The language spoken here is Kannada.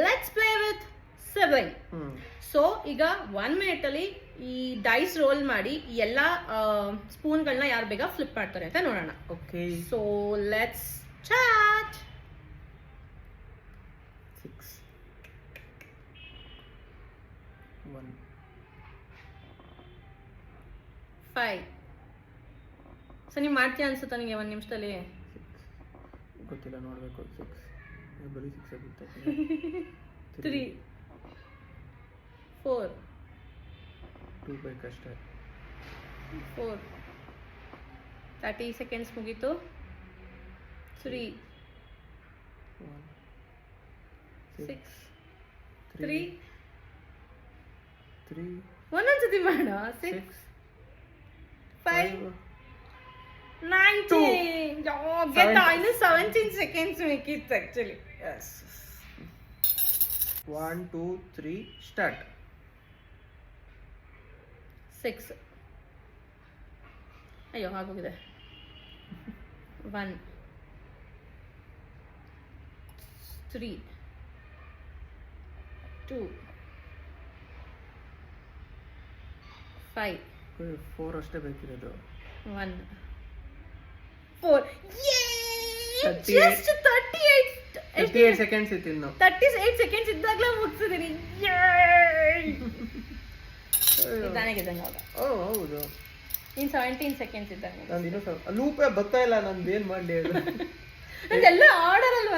Let's play with 7. ಸೊ ಈಗ 1 minute ಅಲ್ಲಿ ಈ ಡೈಸ್ ರೋಲ್ ಮಾಡಿ ಎಲ್ಲ ಸ್ಪೂನ್ಗಳನ್ನ ಯಾರು ಬೇಗ ಫ್ಲಿಪ್ ಮಾಡ್ತಾರೆ ಅಂತ ನೋಡೋಣ. Okay, so let's chat. 6 1 5. So ನೀವು ಮಾಡ್ತೀಯ ಅನ್ಸುತ್ತಾ ನನಗೆ 1 ನಿಮಿಷದಲ್ಲಿ? ಗೊತ್ತಿಲ್ಲ, ನೋಡಬೇಕು. 6 ಬರೀ 6 ಆಗುತ್ತೆ. 3 4 2 ಬೇಕಷ್ಟೇ. 4 30 seconds ಮುಗೀತು. 3 1 6 3 3 ಒಂದೊಂದ್ಸತಿ ಮಾಡ. 6 5 19. ಇನ್ನು 17 seconds ಬೇಕಿತ್ತು ಆಕ್ಚುಲಿ. Yes. 1 2 3 ಸ್ಟಾರ್ಟ್. 6 ಅಯ್ಯೋ ಆಗೋಗಿದೆ. 1 3 2 5 4 ಅಷ್ಟೇ ಬೇಕಿರೋದು. 1 4. Just 38 seconds ಇತ್ತು ಇನ್ನು. 38 seconds ಇದ್ದಾಗಲೇ ಮುಗಿಸಿದೀನಿ. ಇದ್ದಾನೆ ಗೆದ್ದಂಗೆ ಅವಾಗ. ಓ ಹೌದು, ಇನ್ನು 17 seconds ಇದ್ದಂಗೆ. ನಂದು ಇನ್ನೂ ಸ್ವಲ್ಪ ಲೂಪೇ ಬರ್ತಾ ಇಲ್ಲ, ನಂದು ಏನು ಮಾಡಲಿ ಹೇಳು. ನಂದೆಲ್ಲ ಆರ್ಡರ್ ಅಲ್ವಾ.